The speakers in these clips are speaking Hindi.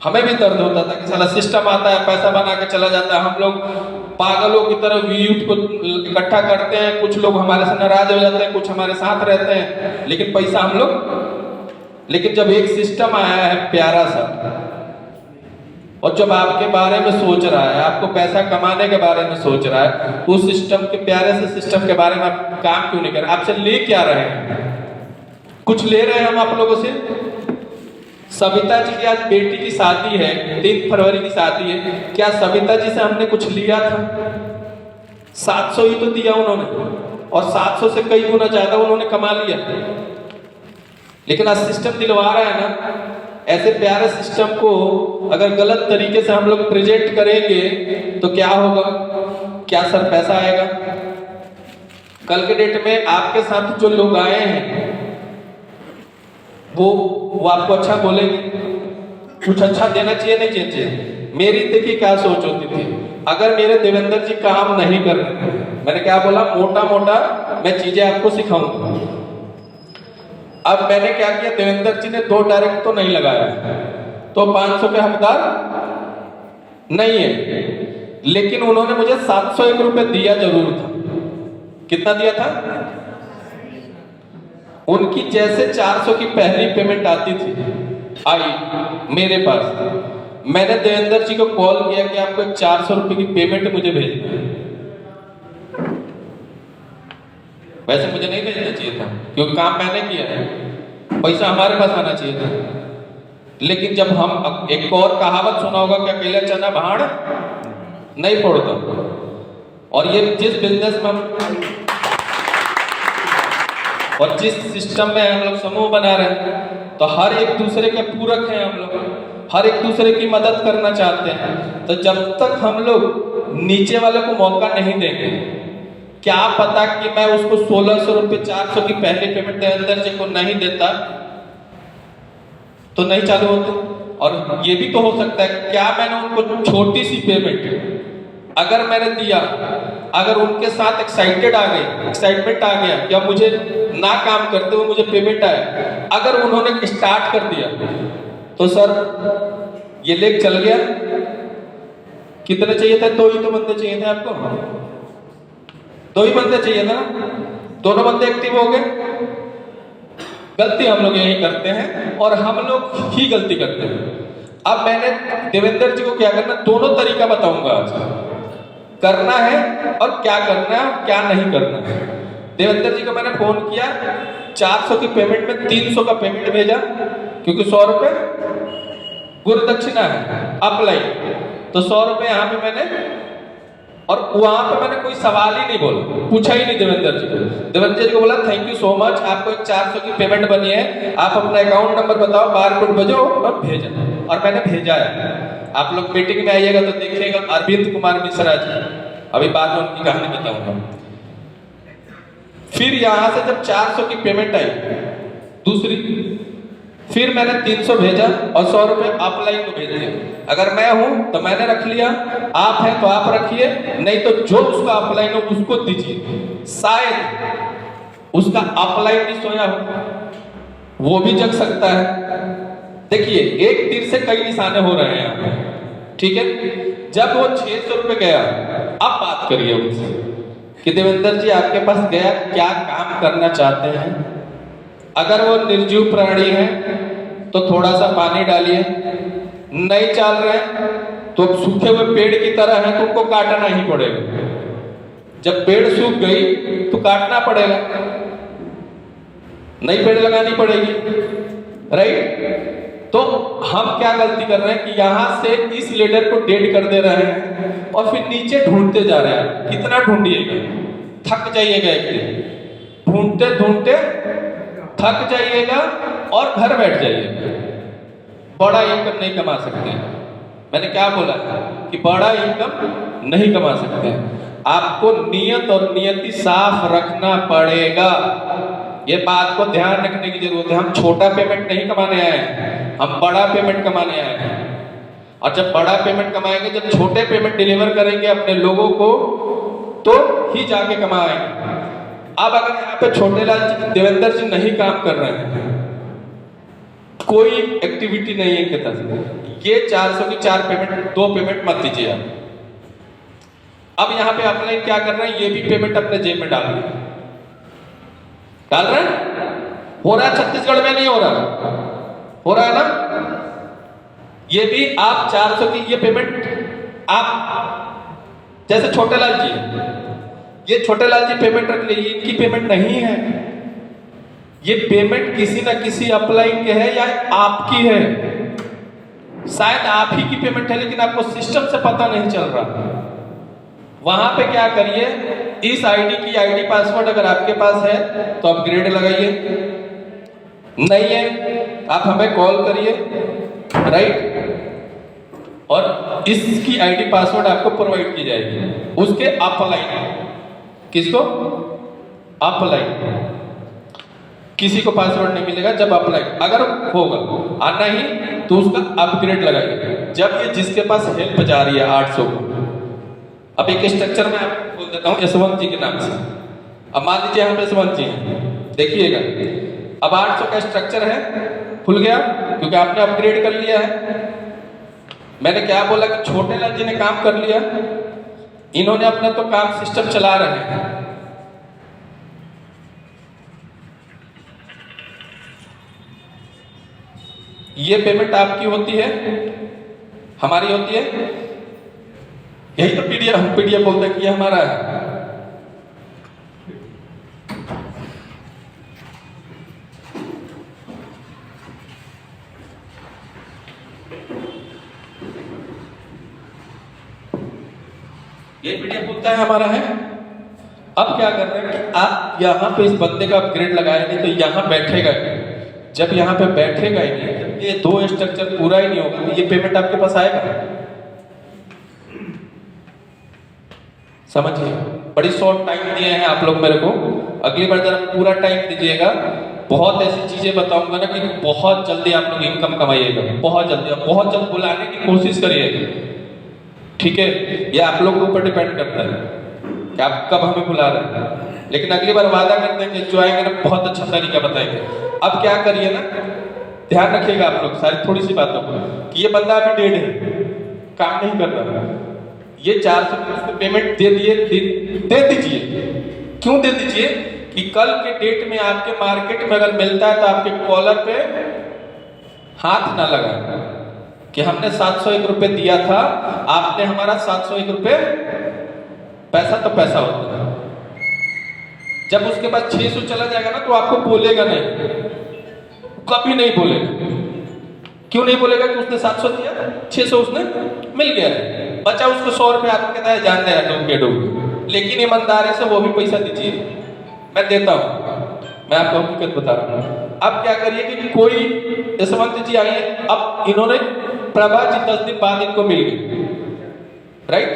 हमें भी दर्द होता था कि साला सिस्टम आता है, पैसा बना के चला जाता है, हम लोग पागलों की तरह यूथ को इकट्ठा करते हैं, कुछ लोग हमारे से नाराज हो जाते हैं, कुछ हमारे साथ रहते हैं, लेकिन पैसा हम लोग। लेकिन जब एक सिस्टम आया है प्यारा सा, और जब आपके बारे में सोच रहा है, आपको पैसा कमाने के बारे में सोच रहा है, तो उस सिस्टम के प्यारे से सिस्टम के बारे में आप काम क्यों नहीं कर रहे? आपसे ले क्या रहे हैं? कुछ ले रहे हैं हम आप लोगों से? सविता जी की आज बेटी की शादी है, 3 फरवरी की शादी है, क्या सविता जी से हमने कुछ लिया था? 700 ही तो दिया उन्होंने, और 700 से कई गुना ज्यादा उन्होंने कमा लिया। लेकिन आज सिस्टम दिलवा रहा है ना। ऐसे प्यारे सिस्टम को अगर गलत तरीके से हम लोग प्रेजेंट करेंगे तो क्या होगा? क्या सर पैसा आएगा? कल के डेट में आपके साथ जो लोग आए हैं वो आपको अच्छा बोलेंगे, कुछ अच्छा देना चाहिए नहीं चाहिए? मेरी देखिए क्या सोच होती थी, अगर मेरे देवेंद्र जी काम नहीं कर रहे, मैंने क्या बोला, मोटा मोटा मैं चीजें आपको सिखाऊंगा। अब मैंने क्या किया, देवेंद्र जी ने 2 डायरेक्ट तो नहीं लगाया, तो 500 के हकदार नहीं है, लेकिन उन्होंने मुझे 701 रुपए दिया जरूर था। कितना दिया था? उनकी जैसे 400 की पहली पेमेंट आती थी, आई मेरे पास, मैंने देवेंद्र जी को कॉल किया कि आपको 400 रुपए की पेमेंट मुझे भेजना है। वैसे मुझे नहीं भेजना चाहिए था, क्योंकि काम मैंने किया है, पैसा हमारे पास आना चाहिए था। लेकिन जब हम, एक और कहावत सुना होगा कि अकेला चना भाड़ नहीं फोड़ता, और ये जिस बिजनेस में हम और जिस सिस्टम में हम लोग समूह बना रहे हैं, तो हर एक दूसरे के पूरक हैं हम लोग, हर एक दूसरे की मदद करना चाहते हैं। तो जब तक हम लोग नीचे वाले को मौका नहीं देंगे, क्या पता कि मैं उसको 1600 रुपये 400 की पहली पेमेंट देवेंद्र जी को नहीं देता तो नहीं चालू होते। और ये भी तो हो सकता है, क्या मैंने उनको छोटी सी पेमेंट अगर मैंने दिया, अगर उनके साथ एक्साइटमेंट आ गया कि अब मुझे ना काम करते हुए मुझे पेमेंट आए, अगर उन्होंने स्टार्ट कर दिया तो सर ये लेग चल गया। कितने चाहिए थे? 2 ही तो बंदे चाहिए थे आपको, 2 ही बंदे चाहिए था ना, दोनों बंदे एक्टिव हो गए। गलती हम लोग यही करते हैं, और हम लोग ही गलती करते हैं। अब मैंने देवेंद्र जी को क्या करना, दोनों तरीका बताऊंगा आज, करना है और क्या करना है और क्या नहीं करना है। देवेंद्र जी को मैंने फोन किया, 400 की पेमेंट में 300 का पेमेंट भेजा, क्योंकि 100 रुपए गुरु दक्षिणा है अपलाइन, तो 100 रुपए यहाँ पे मैंने, और वहां पे मैंने कोई सवाल ही नहीं बोला, पूछा ही नहीं देवेंद्र जी को। देवेंद्र जी को बोला थैंक यू सो मच, आपको एक 400 की पेमेंट बनी है, आप अपना अकाउंट नंबर बताओ, बार कोड बजाओ और भेजा। और मैंने भेजा है। आप लोग मीटिंग में आइएगा तो देखिएगा, अरविंद कुमार मिश्रा जी, अभी बाद में उनकी कहानी बताऊंगा। फिर यहां से जब 400 की पेमेंट आई दूसरी, फिर मैंने 300 भेजा और 100 रुपए अपलाइन को भेज दिया। अगर मैं हूं तो मैंने रख लिया, आप हैं तो आप रखिए, नहीं तो जो उसका अपलाइन हो उसको दीजिए। शायद उसका अपलाइन भी सोया हो, वो भी जग सकता है। देखिए, एक तीर से कई निशाने हो रहे हैं यहाँ, ठीक है। जब वो 600 रुपए गया, अब बात करिए उनसे कि देवेंद्र जी आपके पास गया, क्या काम करना चाहते हैं। अगर वो निर्जीव प्राणी है तो थोड़ा सा पानी डालिए, नहीं चल रहे तो सूखे हुए पेड़ की तरह है तो उनको काटना ही पड़ेगा। जब पेड़ सूख गई तो काटना पड़ेगा, नई पेड़ लगानी पड़ेगी, राइट। तो हम क्या गलती कर रहे हैं कि यहां से इस लेडर को डेड कर दे रहे हैं और फिर नीचे ढूंढते जा रहे हैं। कितना ढूंढिएगा, थक जाइएगा, एक दिन ढूंढते ढूंढते थक जाइएगा और घर बैठ जाइएगा। बड़ा इनकम नहीं कमा सकते। मैंने क्या बोला कि बड़ा इनकम नहीं कमा सकते। आपको नियत और नियति साफ रखना पड़ेगा। ये बात को ध्यान रखने की जरूरत है। हम छोटा पेमेंट नहीं कमाने आए हैं, हम बड़ा पेमेंट कमाने आए हैं। और जब बड़ा पेमेंट कमाएंगे, जब छोटे पेमेंट डिलीवर करेंगे अपने लोगों को, तो ही जाके कमाएंगे। अब अगर यहाँ पे छोटे लाल जी, देवेंद्र जी नहीं काम कर रहे हैं, कोई एक्टिविटी नहीं है इनके तरफ। ये 400 की 4 पेमेंट, 2 पेमेंट मत दीजिए आप। अब यहाँ पे अपलाइन क्या कर रहे हैं, ये भी पेमेंट अपने जेब में डाल रहे हैं। डाल रहे हैं, हो रहा है। छत्तीसगढ़ में नहीं हो रहा, हो रहा है ना। ये भी आप 400 की ये पेमेंट आप, जैसे छोटे लाल जी, ये छोटे लाल जी पेमेंट रख लीजिए, इनकी पेमेंट नहीं है। ये पेमेंट किसी ना किसी अपलाइन के है या आपकी है। शायद आप ही की पेमेंट है, लेकिन आपको सिस्टम से पता नहीं चल रहा। वहां पे क्या करिए, इस आईडी की आईडी पासवर्ड अगर आपके पास है तो अपग्रेड लगाइए, नहीं है आप हमें कॉल करिए, राइट। और इसकी आईडी पासवर्ड आपको प्रोवाइड की जाएगी, उसके अपलाइन। किसको? अपलाइन। किसी को पासवर्ड नहीं मिलेगा जब अपलाइन अगर होगा, और नहीं तो उसका अपग्रेड लगाइए। जब ये जिसके पास हेल्प जा रही है 800 को, अब एक स्ट्रक्चर में आपको बोल देता हूँ यशवंत जी के नाम से। अब मान लीजिए यहाँ पे यशवंत जी हैं, देखिएगा अब 800 का स्ट्रक्चर है, खुल गया क्योंकि आपने अपग्रेड कर लिया है। मैंने क्या बोला कि छोटे लाल जी ने काम कर लिया, इन्होंने अपना तो काम सिस्टम चला रहे हैं। ये पेमेंट आपकी होती है, हमारी होती है। यही तो पीडीएफ बोलते हैं कि ये हमारा है। ये पीडीएफ बोलता है हमारा है। अब क्या कर रहे हैं कि आप यहाँ पे इस बंदे का अपग्रेड लगाए नहीं तो यहाँ बैठेगा नहीं। जब यहाँ पे बैठेगा ही नहीं, जब ये 2 स्ट्रक्चर पूरा ही नहीं होगा तो ये पेमेंट आपके पास आएगा। समझिए, बड़ी शॉर्ट टाइम दिए हैं आप लोग मेरे को, अगली बार जरा पूरा टाइम दीजिएगा। बहुत ऐसी चीजें बताऊंगा ना कि बहुत जल्दी आप लोग इनकम कमाइएगा, बहुत जल्दी। और बहुत जल्द बुलाने की कोशिश करिएगा, ठीक है। ये आप लोग के ऊपर डिपेंड करता है कि आप कब हमें बुला रहे हैं, लेकिन अगली बार वादा करते हैं कि जो आएंगे ना बहुत अच्छा तरीका बताएंगे। अब क्या करिए ना, ध्यान रखिएगा आप लोग सारी थोड़ी सी बातों को, कि ये बंदा अभी डेड है, काम नहीं कर रहा। ये 400 पेमेंट दे दीजिए। क्यों दे दीजिए? कि कल के डेट में आपके मार्केट में अगर मिलता है तो आपके कॉलर पे हाथ ना लगा कि हमने 701 रुपए दिया था, आपने हमारा 701 रुपए, पैसा तो पैसा होता है। जब उसके बाद 600 चला जाएगा ना तो आपको बोलेगा नहीं, कभी नहीं बोलेगा। क्यों नहीं बोलेगा? कि उसने 700 दिया, 600 उसने मिल गया, बचा उसको 100 रुपए। आपको कहता है जान दे डूब, लेकिन ईमानदारी से वो भी पैसा दीजिए, मैं देता हूं। मैं आपको हकीकत बता रहा हूं। अब क्या करिए कि कोई यशवंत जी आइए, अब इन्होंने प्रभा जी 10 दिन बाद इनको मिल गई, राइट।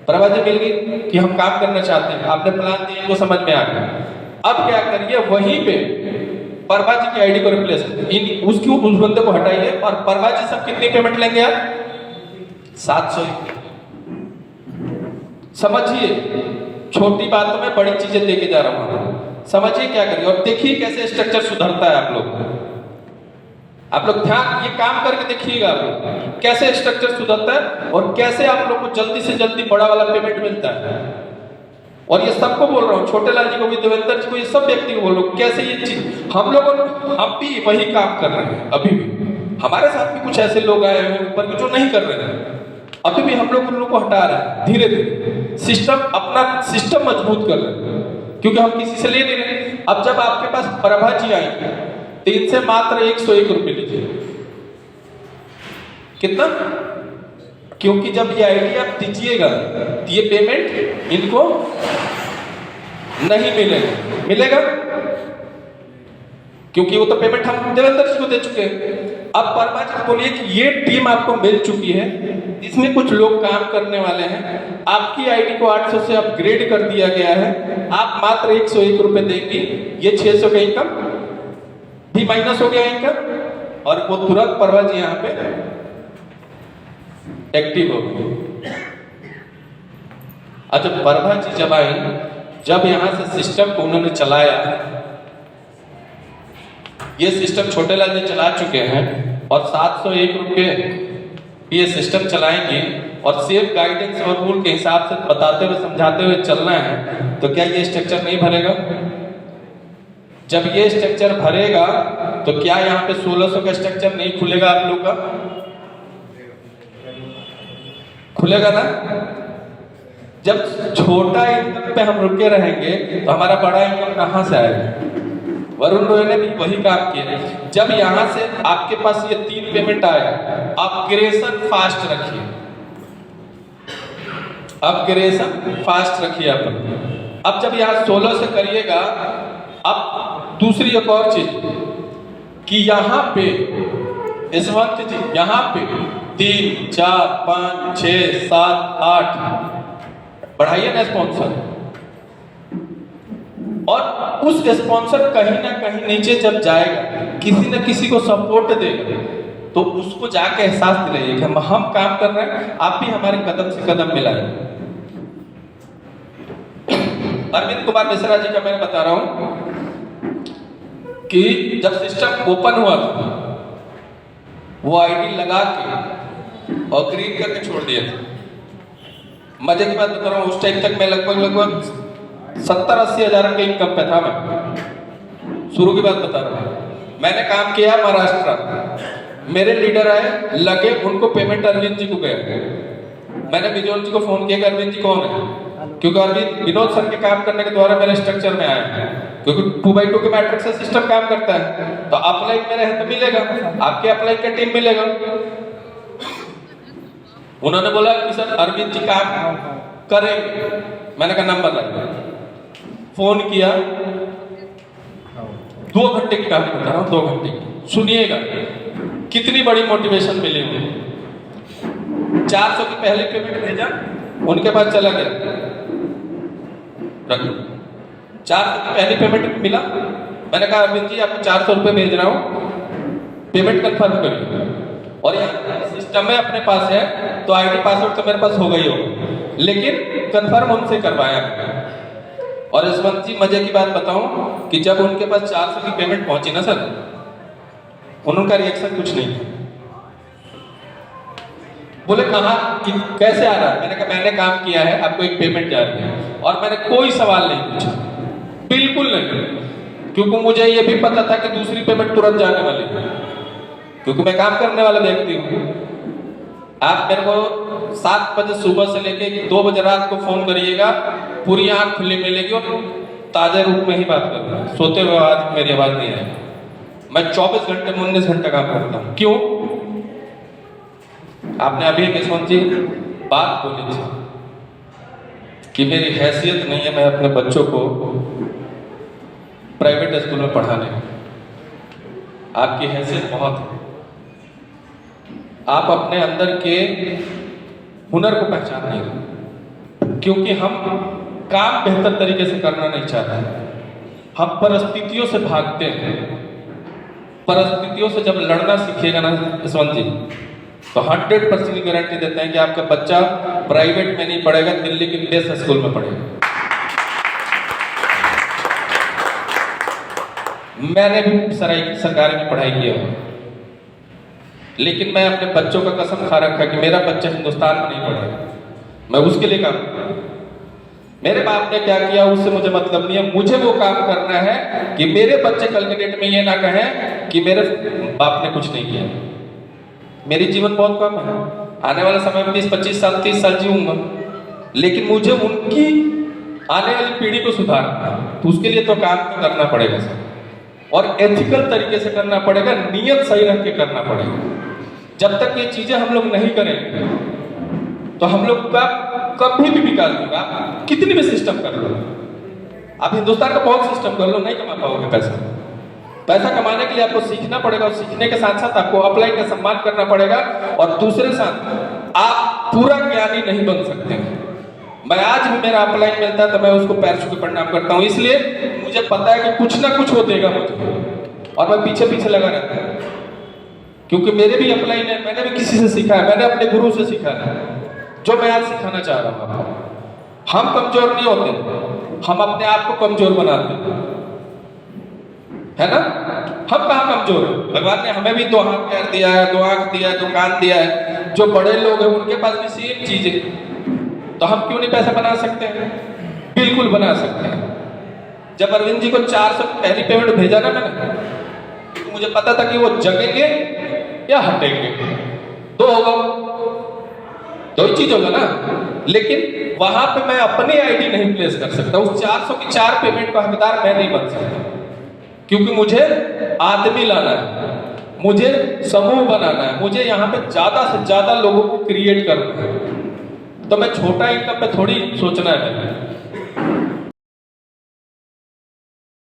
प्रभा जी मिल गई कि हम काम करना चाहते हैं, आपने प्लान दिया, इनको समझ में आ गया। अब क्या करिए, वहीं पे प्रभा जी की आईडी को रिप्लेस उसकी उस बंदे को हटाइए, और प्रभा जी सब कितनी पेमेंट लेंगे आप? 700। समझिए, छोटी बातों में बड़ी चीजें देके जा रहा हूं। समझिए क्या करिए, और देखिए कैसे स्ट्रक्चर सुधरता है। आप लोग ध्यान, ये काम करके देखिएगा आप लोग कैसे स्ट्रक्चर सुधरता है, और कैसे आप लोग को जल्दी से जल्दी बड़ा वाला पेमेंट मिलता है। और ये सबको बोल रहा हूँ, छोटे लाल जी को भी, देवेंद्र जी को, ये सब व्यक्ति को बोल रहा हूँ, कैसे ये चीज हम भी वही काम कर रहे हैं। अभी भी हमारे साथ भी कुछ ऐसे लोग आए हुए ऊपर जो नहीं कर रहे हैं, अभी भी हम लोग उन लोग को हटा रहे हैं। धीरे धीरे सिस्टम, अपना सिस्टम मजबूत कर रहे हैं, क्योंकि हम किसी से ले नहीं रहे। अब जब आपके पास प्रभा जी आएंगे तो इनसे मात्र 101 रुपये लीजिए। कितना? क्योंकि जब ये आईडी आप दीजिएगा तो ये पेमेंट इनको नहीं मिलेगा, क्योंकि वो तो पेमेंट हम देवेंद्र जी को दे चुके हैं। अब परमा जी बोलिए कि ये टीम आपको मिल चुकी है, इसमें कुछ लोग काम करने वाले हैं, आपकी आईडी को 800 से अपग्रेड कर दिया गया है, आप मात्र 101 रुपए देंगी, ये 600 का इनकम भी माइनस हो गया इनकम, और वो तुरंत परमा जी यहाँ पे एक्टिव हो गई। अच्छा, परमा जी जब आई, जब यहां से सिस्टम को उन्होंने चलाया, ये सिस्टम छोटे लाल जी चला चुके हैं और 701 रुपये ये सिस्टम चलाएंगे और सेफ गाइडेंस और रूल के हिसाब से बताते हुए समझाते हुए चलना है, तो क्या ये स्ट्रक्चर नहीं भरेगा? जब ये स्ट्रक्चर भरेगा तो क्या यहाँ पे 1600 का स्ट्रक्चर नहीं खुलेगा? आप लोग का खुलेगा ना? जब छोटा इनकम पे हम रुके रहेंगे तो हमारा बड़ा इनकम कहां से आएगा? वरुण रोय ने भी वही काम किया। जब यहां से आपके पास ये 3 पेमेंट आएगा, अपग्रेशन फास्ट रखिए, अपग्रेशन फास्ट रखिए अपन। अब जब यहाँ 16 से करिएगा, अब दूसरी एक और चीज कि यहाँ पे इस वक्त जी यहाँ पे 3, 4, 5, 6, 7, 8 बढ़ाइए ना स्पॉन्सर, और उस स्पॉन्सर कहीं ना कहीं नीचे जब जाएगा, किसी न किसी को सपोर्ट देगा, तो उसको जाके एहसास दिलाइए कि हम काम कर रहे हैं, आप भी हमारे कदम से कदम मिलाइए। अरविंद कुमार मिश्रा जी का मैं बता रहा हूं कि जब सिस्टम ओपन हुआ था, वो आईडी लगा के और ग्रीन करके छोड़ दिया था। मजे की बात बता रहा हूं, उस टाइम तक मैं लगभग 70-80 हजार के इनकम पे था। मैं शुरू की बात बता रहा हूँ। मैंने काम किया महाराष्ट्र, मेरे लीडर आए, लगे उनको पेमेंट अरविंद जी को गया। मैंने विजोल जी को फोन किया कि अरविंद जी कौन है, क्योंकि अरविंद विनोद सर के काम करने के द्वारा मेरे स्ट्रक्चर में आया, क्योंकि 2x2 के मैट्रिक्स से सिस्टम काम करता है, तो अपलाइन मेरे है तो मिलेगा, आपके अपलाइन का टीम मिलेगा। उन्होंने बोला कि सर अरविंद जी काम करेंगे। मैंने कहा नंबर लगा, फोन किया, 2 घंटे की कहानी बता रहा हूं, 2 घंटे की सुनिएगा कितनी बड़ी मोटिवेशन मिली उन्हें। 400 की पहली पेमेंट भेजा, उनके पास चला गया, रख 400 की पहली पेमेंट मिला। मैंने कहा अरविंद जी आपको 400 रुपये भेज रहा हूं, पेमेंट कंफर्म करिए, और यहाँ सिस्टम में अपने पास है तो आईडी पासवर्ड तो मेरे पास हो गई होगा, लेकिन कंफर्म उनसे करवाया। और यशवंत जी मजे की बात बताऊं कि जब उनके पास 400 की पेमेंट पहुंची ना सर, उनका रिएक्शन कुछ नहीं था। बोले कहा कि कैसे आ रहा है? मैंने कहा मैंने काम किया है, आपको एक पेमेंट जा रही है, और मैंने कोई सवाल नहीं पूछा, बिल्कुल नहीं, क्योंकि मुझे ये भी पता था कि दूसरी पेमेंट तुरंत जाने वाली है, क्योंकि मैं काम करने वाला व्यक्ति हूँ। आप मेरे को 7 बजे सुबह से लेके 2 बजे रात को फोन करिएगा, पूरी आंख खुली मिलेगी और ताजे रूप में ही बात करूंगा, सोते हुए आज मेरी आवाज नहीं आएगी। मैं 24 घंटे में 19 घंटे काम करता हूँ। क्यों? आपने अभी यशवंत जी बात बोली थी कि मेरी हैसियत नहीं है मैं अपने बच्चों को प्राइवेट स्कूल में पढ़ाने। आपकी हैसियत बहुत है, आप अपने अंदर के हुनर को पहचान नहीं रहे, क्योंकि हम काम बेहतर तरीके से करना नहीं चाहते, हम परिस्थितियों से भागते हैं। परिस्थितियों से जब लड़ना सीखिएगा ना यशवंत जी, तो 100% गारंटी देते हैं कि आपका बच्चा प्राइवेट में नहीं पढ़ेगा, दिल्ली के बेस्ट स्कूल में पढ़ेगा। मैंने भी सरकारी में पढ़ाई की है, लेकिन मैं अपने बच्चों का कसम खा रखा कि मेरा बच्चा हिंदुस्तान में नहीं पढ़ेगा, मैं उसके लिए काम। मेरे बाप ने क्या किया उससे मुझे मतलब नहीं है, मुझे वो काम करना है कि मेरे बच्चे कल के डेट में ये ना कहें कि मेरे बाप ने कुछ नहीं किया। मेरी जीवन बहुत कम है, आने वाले समय में 20-25 साल 30 साल जीऊंगा, लेकिन मुझे उनकी आने वाली पीढ़ी को सुधारना है, तो उसके लिए तो काम तो करना पड़ेगा सर, और एथिकल तरीके से करना पड़ेगा, नियत सही रख के करना पड़ेगा। जब तक ये चीजें हम लोग नहीं करेंगे तो हम लोग का कभी भी विकास होगा। कितनी भी सिस्टम कर लो, आप हिंदुस्तान का बहुत सिस्टम कर लो, नहीं कमा पाओगे पैसा। पैसा कमाने के लिए आपको सीखना पड़ेगा, और सीखने के साथ साथ आपको अपलाइन का सम्मान करना पड़ेगा, और दूसरे साथ आप पूरा ज्ञानी नहीं बन सकते। मैं आज भी मेरा अपलाइन मिलता है तो मैं उसको पैर छू के प्रणाम करता हूँ, इसलिए मुझे पता है कि कुछ ना कुछ वो देगा मुझे, और मैं पीछे पीछे लगा रहता हूँ, क्योंकि मेरे भी अपलाइन है, मैंने भी किसी से सीखा है, मैंने अपने गुरु से सीखा है, जो मैं आज सिखाना चाह रहा हूँ आपको। हम कमजोर नहीं होते, हम अपने आप को कमजोर बनाते हैं, है ना? हम कहाँ कमजोर हैं? भगवान ने हमें भी 2 हाथ पैर दिया है, 2 आंख दिया है, 2 कान दिया है। जो बड़े लोग हैं उनके पास भी सेम चीज है, तो हम क्यों नहीं पैसा बना सकते हैं? बिल्कुल बना सकते हैं। जब अरविंद जी को 400 की पहली पेमेंट भेजा ना मैंने, तो मुझे पता था कि वो जगेंगे या हटेंगे, 2 होगा, 2 ही चीज होगा ना। लेकिन वहां पे मैं अपनी आईडी नहीं प्लेस कर सकता, उस 400 की 4 पेमेंट का हकदार मैं नहीं बन सकता, क्योंकि मुझे आदमी लाना है, मुझे समूह बनाना है, मुझे यहाँ पे ज्यादा से ज्यादा लोगों को क्रिएट करना है। तो मैं छोटा इनकम पे थोड़ी सोचना है।